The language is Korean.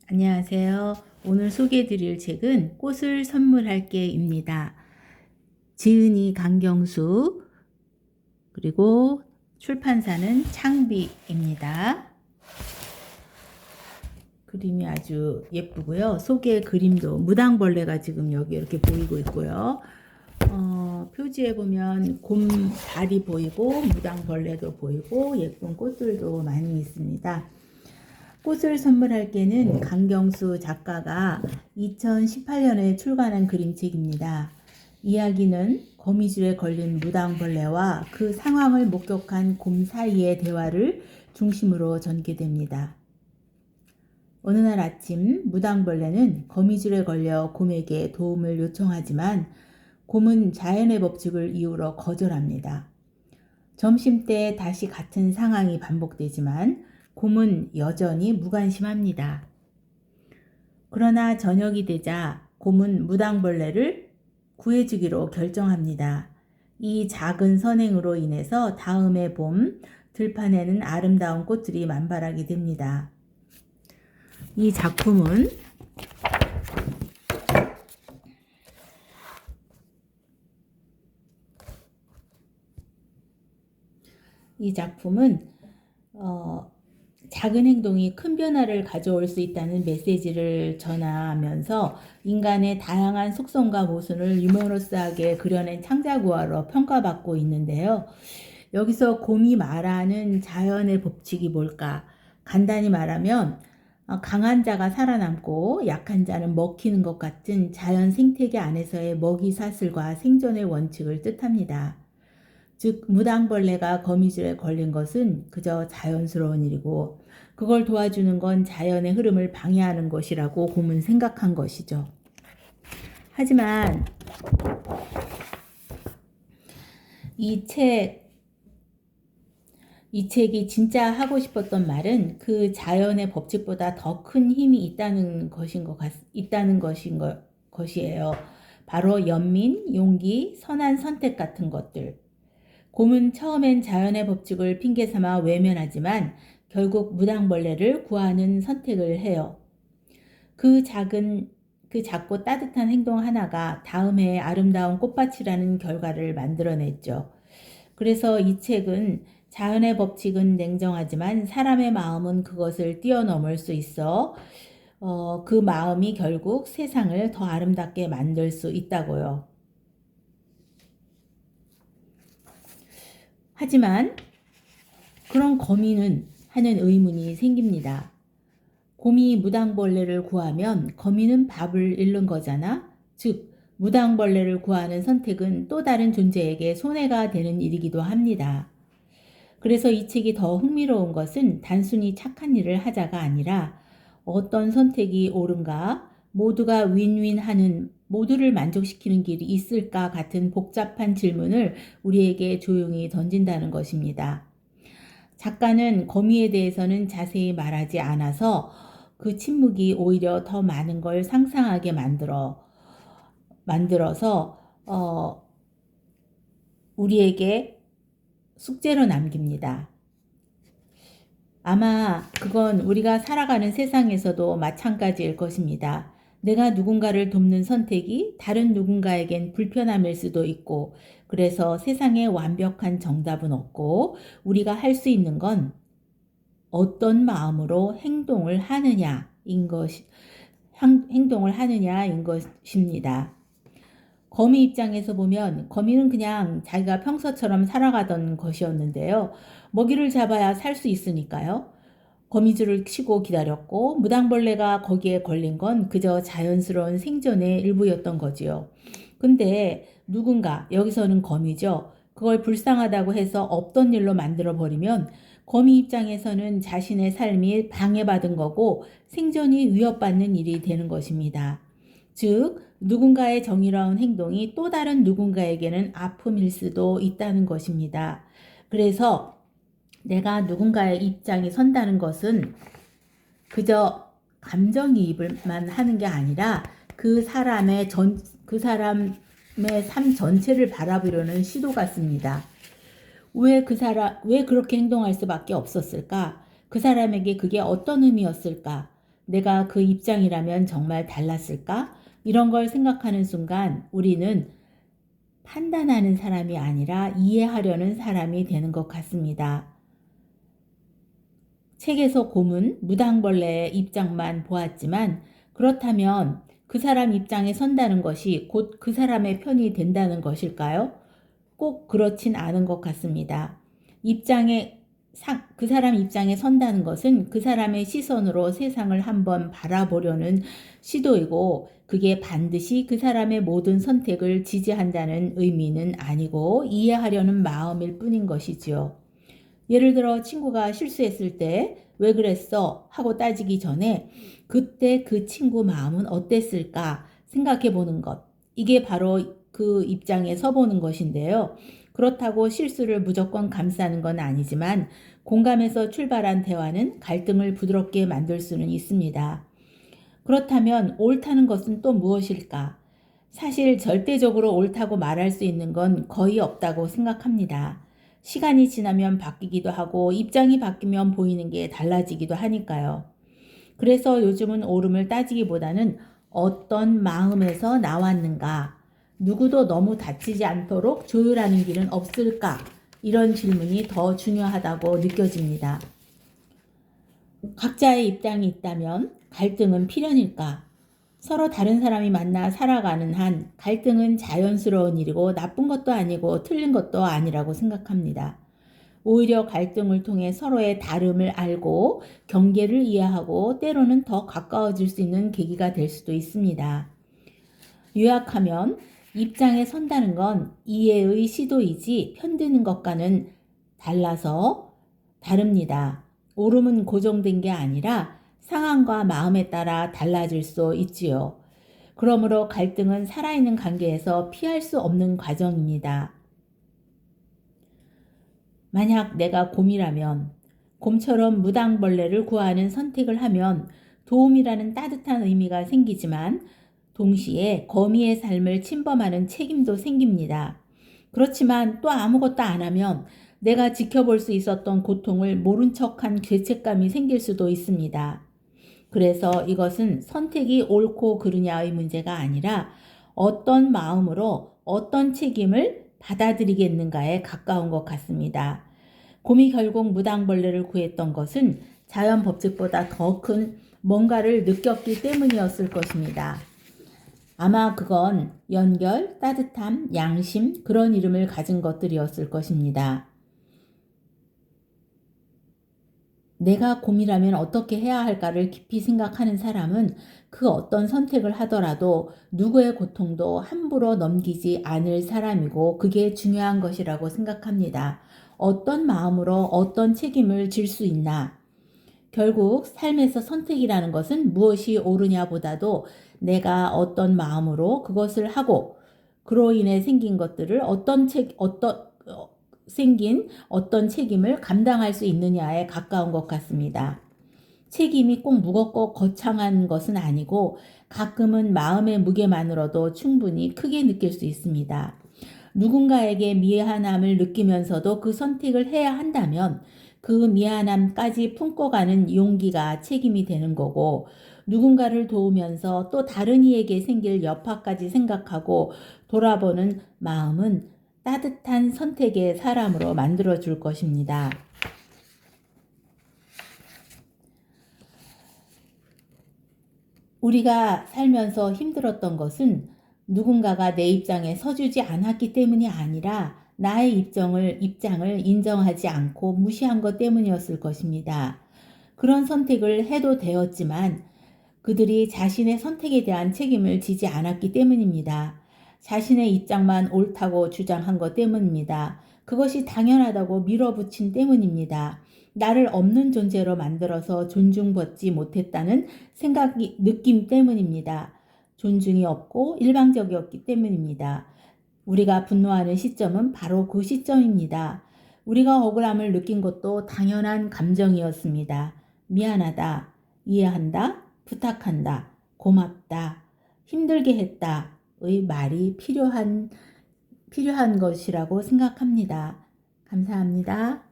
안녕하세요. 오늘 소개해 드릴 책은 꽃을 선물할게입니다. 지은이 강경수, 그리고 출판사는 창비입니다. 그림이 아주 예쁘고요. 속에 그림도 무당벌레가 지금 여기 이렇게 보이고 있고요. 표지에 보면 곰 발이 보이고 무당벌레도 보이고 예쁜 꽃들도 많이 있습니다. 꽃을 선물할게는 강경수 작가가 2018년에 출간한 그림책입니다. 이야기는 거미줄에 걸린 무당벌레와 그 상황을 목격한 곰 사이의 대화를 중심으로 전개됩니다. 어느 날 아침 무당벌레는 거미줄에 걸려 곰에게 도움을 요청하지만 곰은 자연의 법칙을 이유로 거절합니다. 점심때 다시 같은 상황이 반복되지만 곰은 여전히 무관심합니다. 그러나 저녁이 되자 곰은 무당벌레를 구해주기로 결정합니다. 이 작은 선행으로 인해서 다음해 봄 들판에는 아름다운 꽃들이 만발하게 됩니다. 이 작품은 작은 행동이 큰 변화를 가져올 수 있다는 메시지를 전하면서 인간의 다양한 속성과 모순을 유머러스하게 그려낸 창작우화로 평가받고 있는데요. 여기서 곰이 말하는 자연의 법칙이 뭘까? 간단히 말하면 강한 자가 살아남고 약한 자는 먹히는 것 같은 자연 생태계 안에서의 먹이 사슬과 생존의 원칙을 뜻합니다. 즉 무당벌레가 거미줄에 걸린 것은 그저 자연스러운 일이고 그걸 도와주는 건 자연의 흐름을 방해하는 것이라고 곰은 생각한 것이죠. 하지만 이 책이 진짜 하고 싶었던 말은 그 자연의 법칙보다 더 큰 힘이 있다는 것이에요. 바로 연민, 용기, 선한 선택 같은 것들. 곰은 처음엔 자연의 법칙을 핑계 삼아 외면하지만 결국 무당벌레를 구하는 선택을 해요. 그 작고 따뜻한 행동 하나가 다음 해에 아름다운 꽃밭이라는 결과를 만들어냈죠. 그래서 이 책은 자연의 법칙은 냉정하지만 사람의 마음은 그것을 뛰어넘을 수 있어 그 마음이 결국 세상을 더 아름답게 만들 수 있다고요. 하지만 그런 거미는 하는 의문이 생깁니다. 곰이 무당벌레를 구하면 거미는 밥을 잃는 거잖아? 즉 무당벌레를 구하는 선택은 또 다른 존재에게 손해가 되는 일이기도 합니다. 그래서 이 책이 더 흥미로운 것은 단순히 착한 일을 하자가 아니라 어떤 선택이 옳은가, 모두가 윈윈하는, 모두를 만족시키는 길이 있을까 같은 복잡한 질문을 우리에게 조용히 던진다는 것입니다. 작가는 거미에 대해서는 자세히 말하지 않아서 그 침묵이 오히려 더 많은 걸 상상하게 만들어서 우리에게 숙제로 남깁니다. 아마 그건 우리가 살아가는 세상에서도 마찬가지일 것입니다. 내가 누군가를 돕는 선택이 다른 누군가에겐 불편함일 수도 있고, 그래서 세상에 완벽한 정답은 없고, 우리가 할 수 있는 건 어떤 마음으로 행동을 하느냐인 것입니다. 거미 입장에서 보면 거미는 그냥 자기가 평소처럼 살아가던 것이었는데요. 먹이를 잡아야 살 수 있으니까요. 거미줄을 치고 기다렸고 무당벌레가 거기에 걸린 건 그저 자연스러운 생존의 일부였던 거지요. 근데 누군가, 여기서는 거미죠. 그걸 불쌍하다고 해서 없던 일로 만들어버리면 거미 입장에서는 자신의 삶이 방해받은 거고 생존이 위협받는 일이 되는 것입니다. 즉 누군가의 정의로운 행동이 또 다른 누군가에게는 아픔일 수도 있다는 것입니다. 그래서 내가 누군가의 입장에 선다는 것은 그저 감정이입만 하는 게 아니라 그 사람의 삶 전체를 바라보려는 시도 같습니다. 왜 그렇게 행동할 수밖에 없었을까? 그 사람에게 그게 어떤 의미였을까? 내가 그 입장이라면 정말 달랐을까? 이런 걸 생각하는 순간 우리는 판단하는 사람이 아니라 이해하려는 사람이 되는 것 같습니다. 책에서 곰은 무당벌레의 입장만 보았지만 그렇다면 그 사람 입장에 선다는 것이 곧 그 사람의 편이 된다는 것일까요? 꼭 그렇진 않은 것 같습니다. 그 사람 입장에 선다는 것은 그 사람의 시선으로 세상을 한번 바라보려는 시도이고 그게 반드시 그 사람의 모든 선택을 지지한다는 의미는 아니고 이해하려는 마음일 뿐인 것이지요. 예를 들어 친구가 실수했을 때 왜 그랬어? 하고 따지기 전에 그때 그 친구 마음은 어땠을까 생각해 보는 것. 이게 바로 그 입장에 서보는 것인데요. 그렇다고 실수를 무조건 감싸는 건 아니지만 공감에서 출발한 대화는 갈등을 부드럽게 만들 수는 있습니다. 그렇다면 옳다는 것은 또 무엇일까? 사실 절대적으로 옳다고 말할 수 있는 건 거의 없다고 생각합니다. 시간이 지나면 바뀌기도 하고 입장이 바뀌면 보이는 게 달라지기도 하니까요. 그래서 요즘은 옳음을 따지기보다는 어떤 마음에서 나왔는가, 누구도 너무 다치지 않도록 조율하는 길은 없을까, 이런 질문이 더 중요하다고 느껴집니다. 각자의 입장이 있다면 갈등은 필연일까? 서로 다른 사람이 만나 살아가는 한 갈등은 자연스러운 일이고 나쁜 것도 아니고 틀린 것도 아니라고 생각합니다. 오히려 갈등을 통해 서로의 다름을 알고 경계를 이해하고 때로는 더 가까워질 수 있는 계기가 될 수도 있습니다. 요약하면 입장에 선다는 건 이해의 시도이지 편드는 것과는 달라서 다릅니다. 옳음은 고정된 게 아니라 상황과 마음에 따라 달라질 수 있지요. 그러므로 갈등은 살아있는 관계에서 피할 수 없는 과정입니다. 만약 내가 곰이라면 곰처럼 무당벌레를 구하는 선택을 하면 도움이라는 따뜻한 의미가 생기지만 동시에 거미의 삶을 침범하는 책임도 생깁니다. 그렇지만 또 아무것도 안 하면 내가 지켜볼 수 있었던 고통을 모른 척한 죄책감이 생길 수도 있습니다. 그래서 이것은 선택이 옳고 그르냐의 문제가 아니라 어떤 마음으로 어떤 책임을 받아들이겠는가에 가까운 것 같습니다. 곰이 결국 무당벌레를 구했던 것은 자연 법칙보다 더 큰 뭔가를 느꼈기 때문이었을 것입니다. 아마 그건 연결, 따뜻함, 양심 그런 이름을 가진 것들이었을 것입니다. 내가 곰이라면 어떻게 해야 할까를 깊이 생각하는 사람은 그 어떤 선택을 하더라도 누구의 고통도 함부로 넘기지 않을 사람이고 그게 중요한 것이라고 생각합니다. 어떤 마음으로 어떤 책임을 질 수 있나? 결국 삶에서 선택이라는 것은 무엇이 옳으냐보다도 내가 어떤 마음으로 그것을 하고 그로 인해 생긴 것들을 생긴 어떤 책임을 감당할 수 있느냐에 가까운 것 같습니다. 책임이 꼭 무겁고 거창한 것은 아니고 가끔은 마음의 무게만으로도 충분히 크게 느낄 수 있습니다. 누군가에게 미안함을 느끼면서도 그 선택을 해야 한다면 그 미안함까지 품고 가는 용기가 책임이 되는 거고 누군가를 도우면서 또 다른 이에게 생길 여파까지 생각하고 돌아보는 마음은 따뜻한 선택의 사람으로 만들어줄 것입니다. 우리가 살면서 힘들었던 것은 누군가가 내 입장에 서주지 않았기 때문이 아니라 나의 입장을 인정하지 않고 무시한 것 때문이었을 것입니다. 그런 선택을 해도 되었지만 그들이 자신의 선택에 대한 책임을 지지 않았기 때문입니다. 자신의 입장만 옳다고 주장한 것 때문입니다. 그것이 당연하다고 밀어붙인 때문입니다. 나를 없는 존재로 만들어서 존중받지 못했다는 느낌 때문입니다. 존중이 없고 일방적이었기 때문입니다. 우리가 분노하는 시점은 바로 그 시점입니다. 우리가 억울함을 느낀 것도 당연한 감정이었습니다. 미안하다, 이해한다, 부탁한다, 고맙다, 힘들게 했다의 말이 필요한 것이라고 생각합니다. 감사합니다.